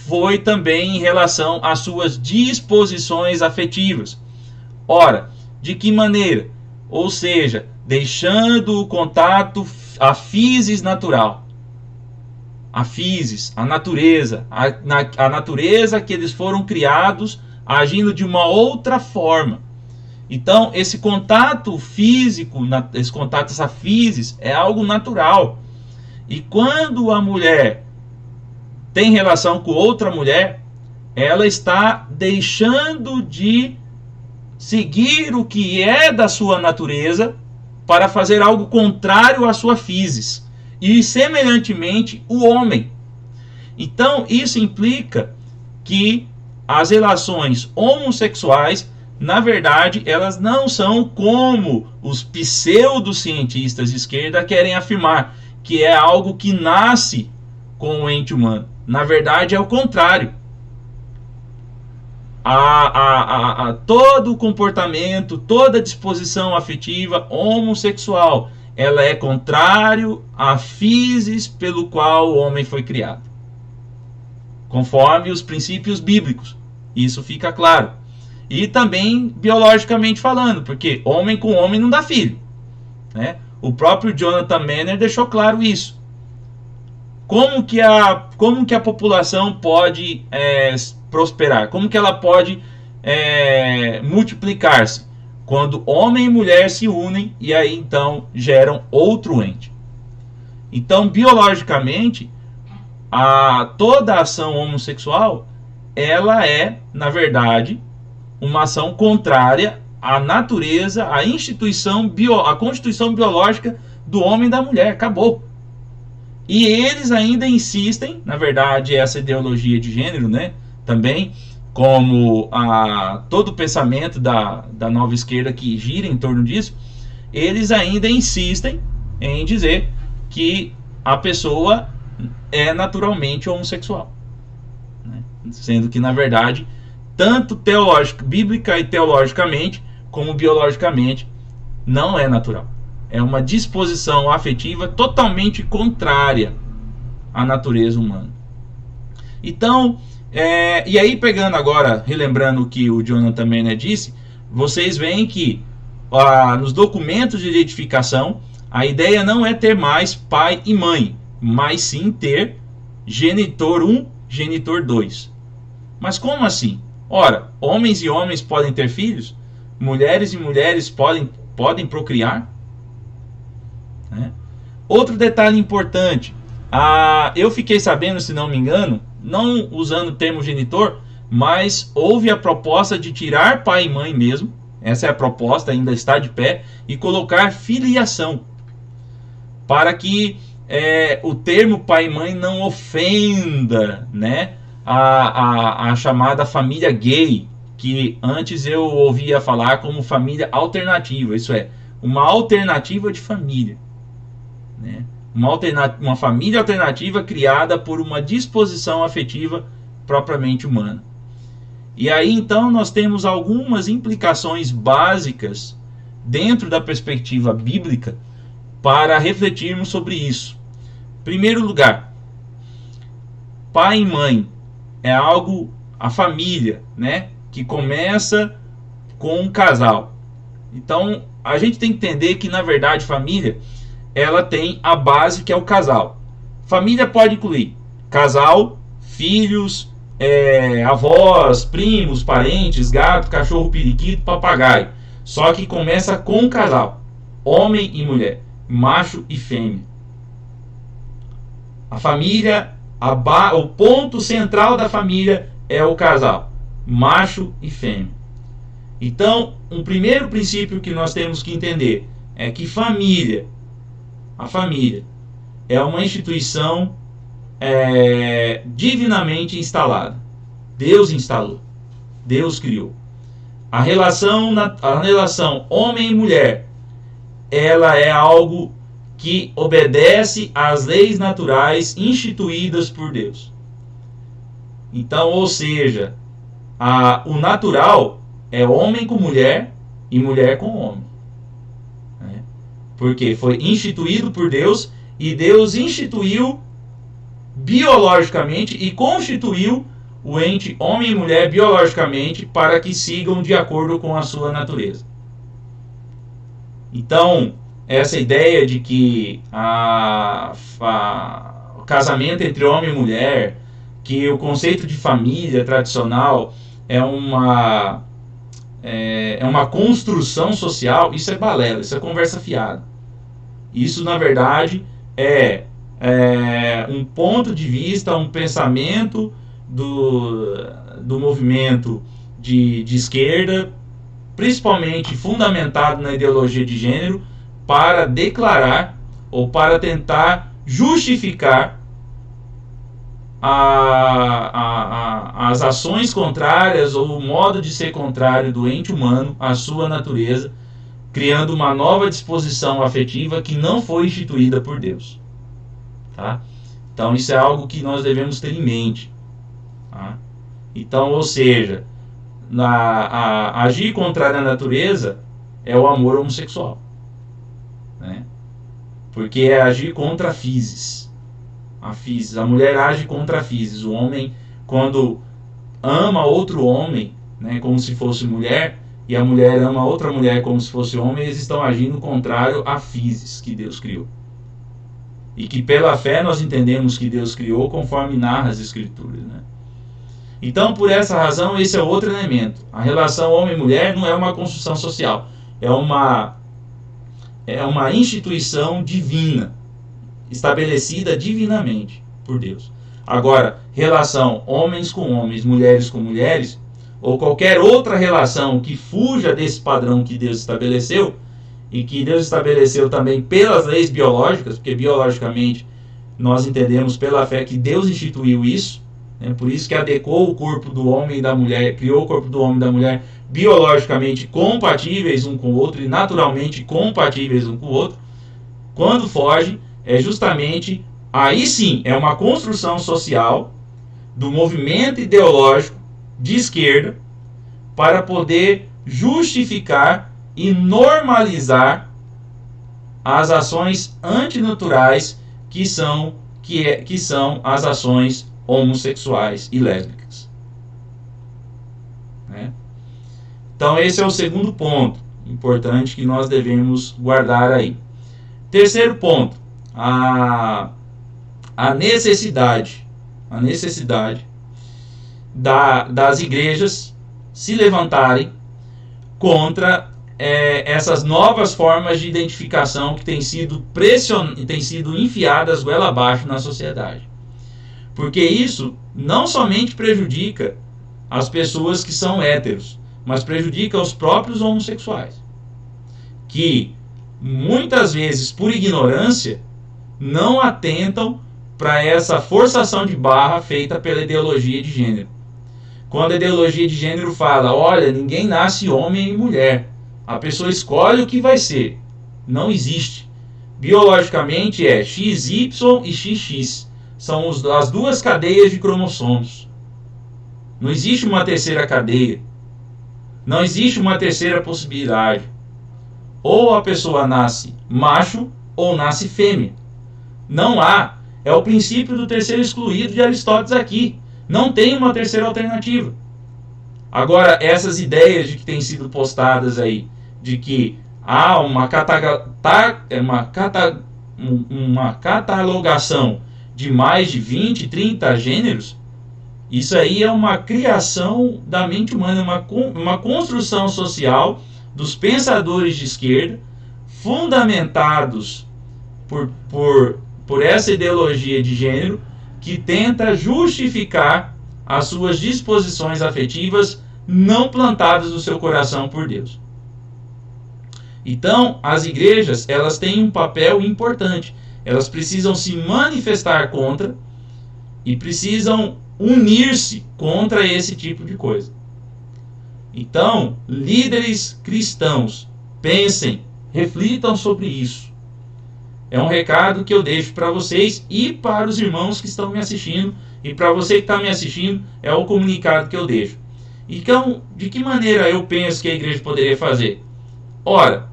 foi também em relação às suas disposições afetivas. Ora, de que maneira? Ou seja, deixando o contato, a physis natural, a physis, a natureza, a natureza que eles foram criados agindo de uma outra forma. Então, esse contato físico, essa physis, é algo natural. E quando a mulher tem relação com outra mulher, ela está deixando de seguir o que é da sua natureza para fazer algo contrário à sua physis. E, semelhantemente, o homem. Então, isso implica que as relações homossexuais, na verdade, elas não são como os pseudocientistas de esquerda querem afirmar, que é algo que nasce com o ente humano. Na verdade, é o contrário. Todo o comportamento, toda disposição afetiva homossexual, ela é contrário à physis pelo qual o homem foi criado, conforme os princípios bíblicos. Isso fica claro. E também biologicamente falando, porque homem com homem não dá filho, né? O próprio Jonathan Manner deixou claro isso. Como que a população pode prosperar? Como que ela pode multiplicar-se? Quando homem e mulher se unem e aí então geram outro ente. Então, biologicamente, toda ação homossexual, ela é, na verdade, uma ação contrária à natureza, à à constituição biológica do homem e da mulher. Acabou. E eles ainda insistem, na verdade, essa ideologia de gênero, né, também, como todo o pensamento da nova esquerda que gira em torno disso, eles ainda insistem em dizer que a pessoa é naturalmente homossexual, né? Sendo que, na verdade, tanto bíblica e teologicamente, como biologicamente, não é natural. É uma disposição afetiva totalmente contrária à natureza humana. Então, e aí pegando agora, relembrando o que o Jonathan Manner disse, vocês veem que nos documentos de identificação, a ideia não é ter mais pai e mãe, mas sim ter genitor 1, genitor 2. Mas como assim? Ora, homens e homens podem ter filhos? Mulheres e mulheres podem procriar? Né? Outro detalhe importante. Eu fiquei sabendo, se não me engano, não usando o termo genitor, mas houve a proposta de tirar pai e mãe mesmo. Essa é a proposta, ainda está de pé, e colocar filiação, para que o termo pai e mãe não ofenda, né, a chamada família gay, que antes eu ouvia falar como família alternativa. Isso é, uma alternativa de família, né? Uma família alternativa criada por uma disposição afetiva propriamente humana. E aí então nós temos algumas implicações básicas dentro da perspectiva bíblica para refletirmos sobre isso. Em primeiro lugar, pai e mãe é algo, a família, né, que começa com um casal. Então a gente tem que entender que, na verdade, família, ela tem a base, que é o casal. Família pode incluir casal, filhos, avós, primos, parentes, gato, cachorro, periquito, papagaio. Só que começa com um casal, homem e mulher, macho e fêmea. A família, o ponto central da família é o casal, macho e fêmea. Então, um primeiro princípio que nós temos que entender é que a família é uma instituição divinamente instalada. Deus instalou, Deus criou. A relação homem e mulher, ela é algo que obedece às leis naturais instituídas por Deus. Então, ou seja, o natural é homem com mulher e mulher com homem. Porque foi instituído por Deus, e Deus instituiu biologicamente e constituiu o ente homem e mulher biologicamente para que sigam de acordo com a sua natureza. Então, essa ideia de que o casamento entre homem e mulher, que o conceito de família tradicional é uma construção social, isso é balela, isso é conversa fiada. Isso, na verdade, é um ponto de vista, um pensamento do movimento de esquerda, principalmente fundamentado na ideologia de gênero, para declarar ou para tentar justificar as ações contrárias ou o modo de ser contrário do ente humano à sua natureza, criando uma nova disposição afetiva que não foi instituída por Deus. Tá? Então isso é algo que nós devemos ter em mente. Tá? Então, ou seja, agir contrário à natureza é o amor homossexual. Né? Porque é agir contra a physis. A mulher age contra a physis. O homem, quando ama outro homem, né, como se fosse mulher, e a mulher ama outra mulher como se fosse homem, eles estão agindo contrário à physis que Deus criou. E que pela fé nós entendemos que Deus criou conforme narra as Escrituras. Né? Então, por essa razão, esse é outro elemento. A relação homem-mulher não é uma construção social. É uma instituição divina, estabelecida divinamente por Deus. Agora, relação homens com homens, mulheres com mulheres, ou qualquer outra relação que fuja desse padrão que Deus estabeleceu, e que Deus estabeleceu também pelas leis biológicas, porque biologicamente nós entendemos pela fé que Deus instituiu isso, né? Por isso que adequou o corpo do homem e da mulher, criou o corpo do homem e da mulher biologicamente compatíveis um com o outro e naturalmente compatíveis um com o outro. Quando foge, é justamente, aí sim, é uma construção social do movimento ideológico de esquerda para poder justificar e normalizar as ações antinaturais que são as ações homossexuais e lésbicas. Né? Então esse é o segundo ponto importante que nós devemos guardar aí. Terceiro ponto, a necessidade das igrejas se levantarem contra essas novas formas de identificação que têm sido enfiadas goela abaixo na sociedade. Porque isso não somente prejudica as pessoas que são héteros, mas prejudica os próprios homossexuais, que muitas vezes, por ignorância, não atentam para essa forçação de barra feita pela ideologia de gênero. Quando a ideologia de gênero fala, olha, ninguém nasce homem e mulher, a pessoa escolhe o que vai ser. Não existe. Biologicamente é XY e XX. São as duas cadeias de cromossomos. Não existe uma terceira cadeia. Não existe uma terceira possibilidade. Ou a pessoa nasce macho ou nasce fêmea. Não há. É o princípio do terceiro excluído de Aristóteles aqui. Não tem uma terceira alternativa. Agora, essas ideias de que têm sido postadas aí, de que há uma catalogação de mais de 20, 30 gêneros, isso aí é uma criação da mente humana, uma construção social dos pensadores de esquerda, fundamentados por essa ideologia de gênero, que tenta justificar as suas disposições afetivas não plantadas no seu coração por Deus. Então, as igrejas, elas têm um papel importante. Elas precisam se manifestar contra e precisam unir-se contra esse tipo de coisa. Então, líderes cristãos, pensem, reflitam sobre isso. É um recado que eu deixo para vocês e para os irmãos que estão me assistindo. E para você que está me assistindo, é o comunicado que eu deixo. Então, de que maneira eu penso que a igreja poderia fazer? Ora,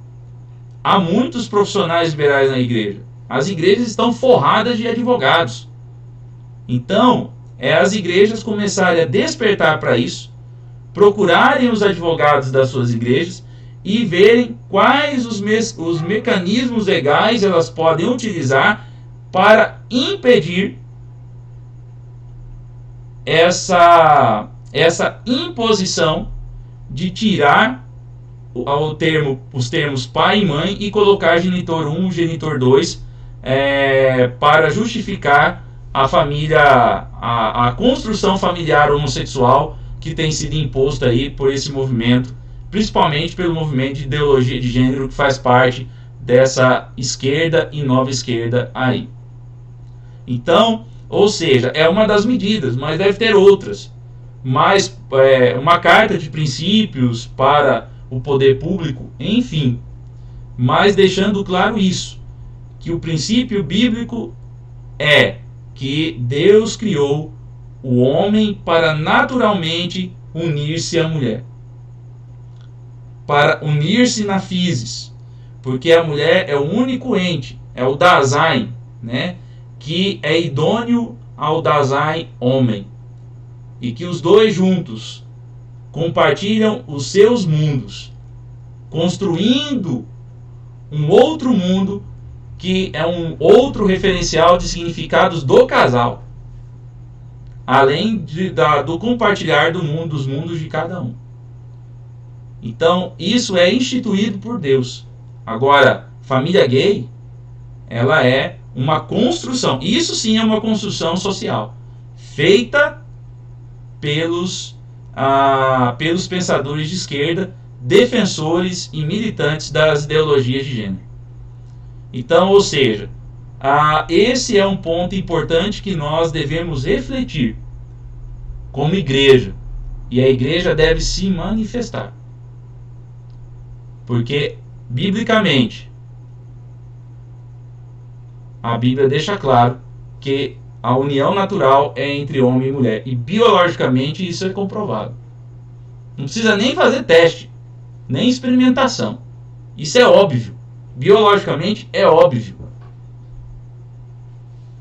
há muitos profissionais liberais na igreja. As igrejas estão forradas de advogados. Então, as igrejas começarem a despertar para isso, procurarem os advogados das suas igrejas e verem quais os mecanismos legais elas podem utilizar para impedir essa imposição de tirar os termos pai e mãe e colocar genitor 1, genitor 2 para justificar a família, a construção familiar homossexual que tem sido imposta aí por esse movimento, principalmente pelo movimento de ideologia de gênero que faz parte dessa esquerda e nova esquerda aí. Então, ou seja, é uma das medidas, mas deve ter outras. Mas uma carta de princípios para o poder público, enfim. Mas deixando claro isso, que o princípio bíblico é que Deus criou o homem para naturalmente unir-se à mulher. Para unir-se na physis. Porque a mulher é o único ente, é o Dasein, né? Que é idôneo ao Dasein homem. E que os dois juntos compartilham os seus mundos, construindo um outro mundo que é um outro referencial de significados do casal, além do compartilhar dos mundos de cada um. Então, isso é instituído por Deus. Agora, família gay, ela é uma construção. Isso sim é uma construção social, feita pelos pensadores de esquerda, defensores e militantes das ideologias de gênero. Então, ou seja, esse é um ponto importante que nós devemos refletir como igreja. E a igreja deve se manifestar. Porque, biblicamente, a Bíblia deixa claro que a união natural é entre homem e mulher. E biologicamente isso é comprovado. Não precisa nem fazer teste, nem experimentação. Isso é óbvio. Biologicamente é óbvio.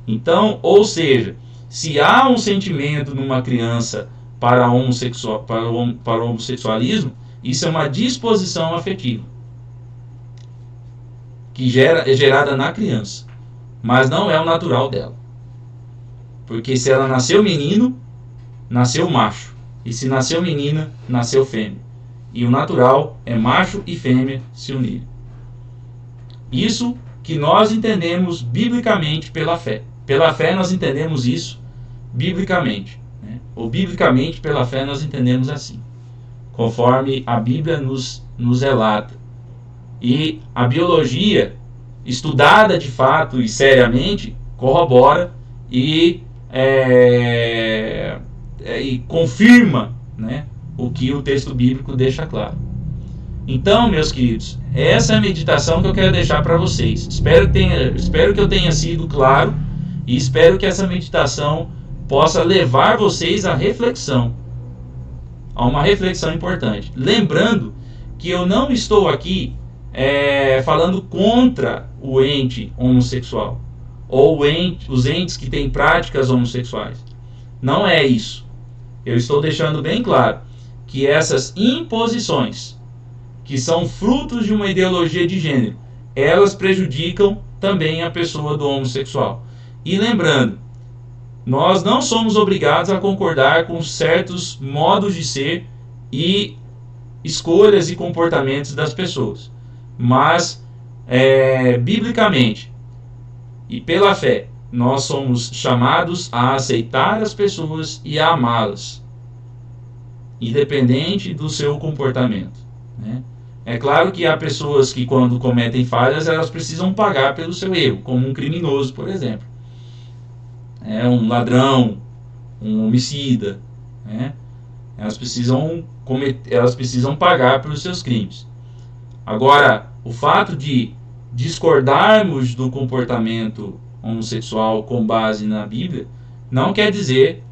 Então, ou seja, se há um sentimento numa criança para o homossexualismo, isso é uma disposição afetiva que é gerada na criança, mas não é o natural dela. Porque se ela nasceu menino, nasceu macho, e se nasceu menina, nasceu fêmea. E o natural é macho e fêmea se unirem. Isso que nós entendemos biblicamente pela fé. Pela fé nós entendemos isso biblicamente, né? Ou biblicamente pela fé nós entendemos assim, conforme a Bíblia nos relata. E a biologia, estudada de fato e seriamente, corrobora e confirma, né, o que o texto bíblico deixa claro. Então, meus queridos, essa é a meditação que eu quero deixar para vocês. Espero que eu tenha sido claro e espero que essa meditação possa levar vocês à reflexão, a uma reflexão importante. Lembrando que eu não estou aqui falando contra o ente homossexual ou os entes que têm práticas homossexuais. Não é isso. Eu estou deixando bem claro que essas imposições, que são frutos de uma ideologia de gênero, elas prejudicam também a pessoa do homossexual. E lembrando, nós não somos obrigados a concordar com certos modos de ser e escolhas e comportamentos das pessoas. Mas, biblicamente e pela fé, nós somos chamados a aceitar as pessoas e a amá-las, independente do seu comportamento, né? É claro que há pessoas que, quando cometem falhas, elas precisam pagar pelo seu erro, como um criminoso, por exemplo. Um ladrão, um homicida, né? Elas precisam pagar pelos seus crimes. Agora, o fato de discordarmos do comportamento homossexual com base na Bíblia não quer dizer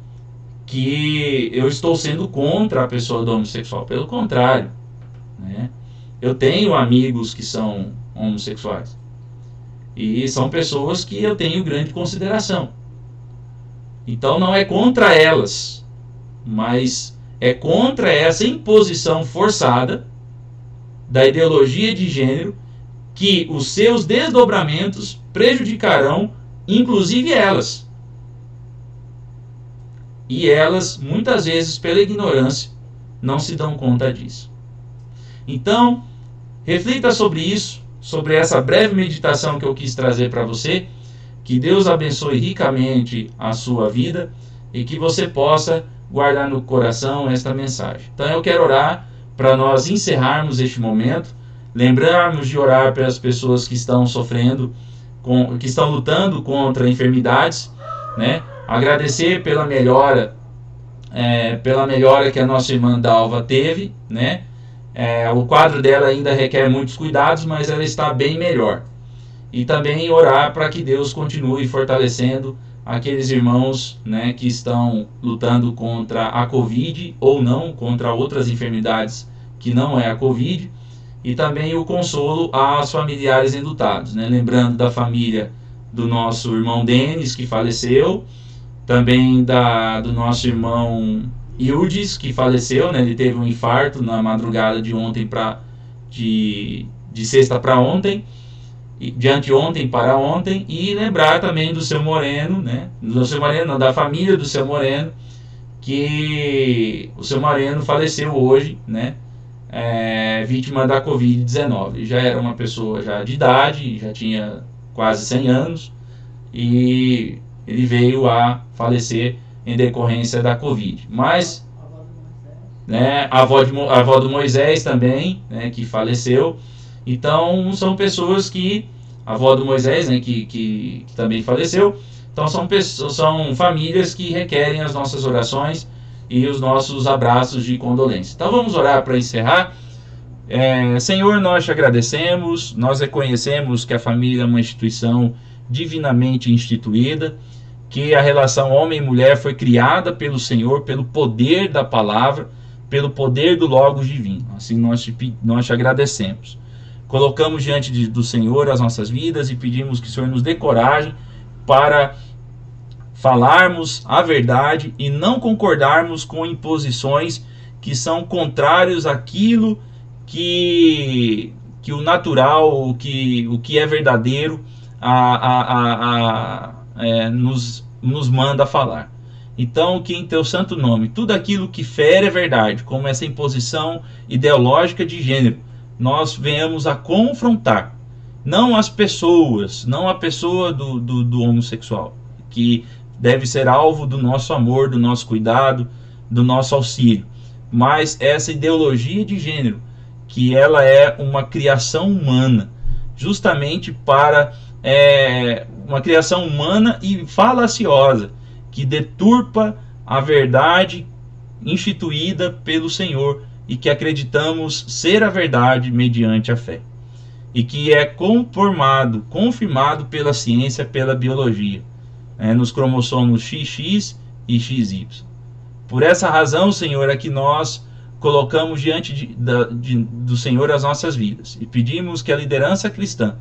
que eu estou sendo contra a pessoa do homossexual. Pelo contrário, né? Eu tenho amigos que são homossexuais e são pessoas que eu tenho grande consideração. Então não é contra elas, mas é contra essa imposição forçada da ideologia de gênero, que os seus desdobramentos prejudicarão inclusive elas. E elas, muitas vezes, pela ignorância, não se dão conta disso. Então, reflita sobre isso, sobre essa breve meditação que eu quis trazer para você. Que Deus abençoe ricamente a sua vida e que você possa guardar no coração esta mensagem. Então eu quero orar para nós encerrarmos este momento, lembrarmos de orar pelas pessoas que estão sofrendo, que estão lutando contra enfermidades, né? Agradecer pela melhora que a nossa irmã Dalva teve, né? O quadro dela ainda requer muitos cuidados, mas ela está bem melhor. E também orar para que Deus continue fortalecendo aqueles irmãos, né, que estão lutando contra a Covid ou não, contra outras enfermidades que não é a Covid. E também o consolo aos familiares enlutados, né? Lembrando da família do nosso irmão Denis, que faleceu. Também do nosso irmão Ildes, que faleceu, né? Ele teve um infarto na madrugada de ontem de sexta para ontem, de anteontem para ontem. E lembrar também do seu Moreno, né? Da família do seu Moreno, que o seu Moreno faleceu hoje, né? Vítima da Covid-19. Já era uma pessoa já de idade, já tinha quase 100 anos, e ele veio a falecer em decorrência da Covid. Mas, né, a avó do Moisés também, né, que faleceu. Então, são pessoas que... A avó do Moisés, né, que também faleceu. Então, são famílias que requerem as nossas orações e os nossos abraços de condolência. Então, vamos orar para encerrar. Senhor, nós te agradecemos. Nós reconhecemos que a família é uma instituição divinamente instituída, que a relação homem e mulher foi criada pelo Senhor, pelo poder da palavra, pelo poder do Logos divino. Assim nós te agradecemos. Colocamos diante do Senhor as nossas vidas e pedimos que o Senhor nos dê coragem para falarmos a verdade e não concordarmos com imposições que são contrários àquilo que o natural, o que é verdadeiro, nos manda falar. Então, que em teu santo nome, tudo aquilo que fere a verdade, como essa imposição ideológica de gênero, nós venhamos a confrontar, não as pessoas, não a pessoa do homossexual, que deve ser alvo do nosso amor, do nosso cuidado, do nosso auxílio, mas essa ideologia de gênero, que ela é uma criação humana, justamente para uma criação humana e falaciosa, que deturpa a verdade instituída pelo Senhor e que acreditamos ser a verdade mediante a fé, e que é confirmado pela ciência, pela biologia, nos cromossomos XX e XY. Por essa razão, Senhor, é que nós colocamos diante do Senhor as nossas vidas e pedimos que a liderança cristã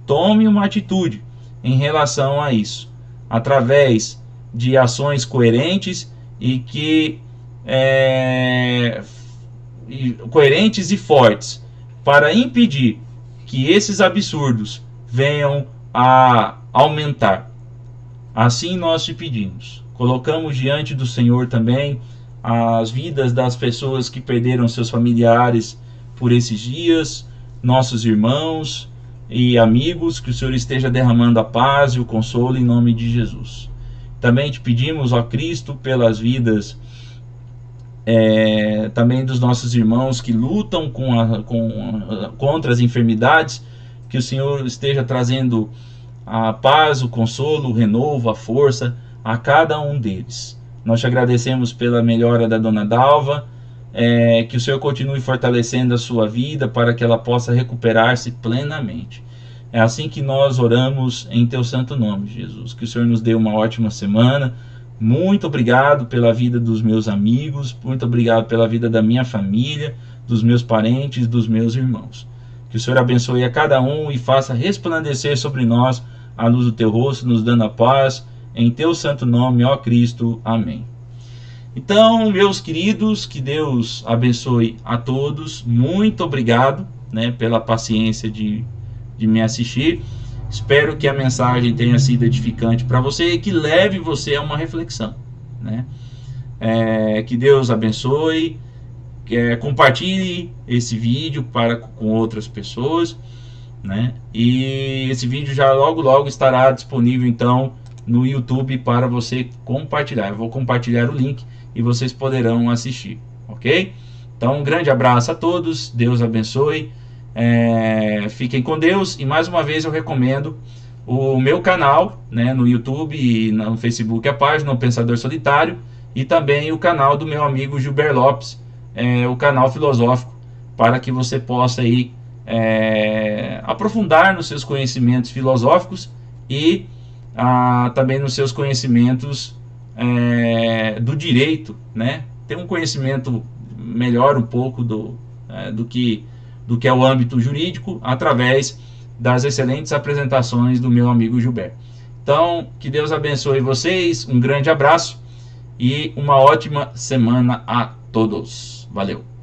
tome uma atitude em relação a isso, através de ações coerentes coerentes e fortes, para impedir que esses absurdos venham a aumentar. Assim nós te pedimos. Colocamos diante do Senhor também as vidas das pessoas que perderam seus familiares por esses dias, nossos irmãos e amigos, que o Senhor esteja derramando a paz e o consolo em nome de Jesus. Também te pedimos, ó Cristo, pelas vidas também dos nossos irmãos que lutam contra as enfermidades, que o Senhor esteja trazendo a paz, o consolo, o renovo, a força a cada um deles. Nós te agradecemos pela melhora da Dona Dalva, que o Senhor continue fortalecendo a sua vida para que ela possa recuperar-se plenamente. É assim que nós oramos em teu santo nome, Jesus. Que o Senhor nos dê uma ótima semana. Muito obrigado pela vida dos meus amigos, muito obrigado pela vida da minha família, dos meus parentes, dos meus irmãos. Que o Senhor abençoe a cada um e faça resplandecer sobre nós a luz do teu rosto, nos dando a paz. Em teu santo nome, ó Cristo. Amém. Então, meus queridos, que Deus abençoe a todos. Muito obrigado, pela paciência de me assistir. Espero que a mensagem tenha sido edificante para você e que leve você a uma reflexão. Que Deus abençoe. Compartilhe esse vídeo com outras pessoas. E esse vídeo já logo estará disponível então no YouTube para você compartilhar. Eu vou compartilhar o link e vocês poderão assistir, ok? Então um grande abraço a todos, Deus abençoe, fiquem com Deus, e mais uma vez eu recomendo o meu canal, no YouTube e no Facebook, a página O Pensador Solitário, e também o canal do meu amigo Gilber Lopes, o canal filosófico, para que você possa aí aprofundar nos seus conhecimentos filosóficos e também nos seus conhecimentos do direito, ter um conhecimento melhor um pouco do que é o âmbito jurídico, através das excelentes apresentações do meu amigo Gilberto. Então, que Deus abençoe vocês, um grande abraço e uma ótima semana a todos. Valeu!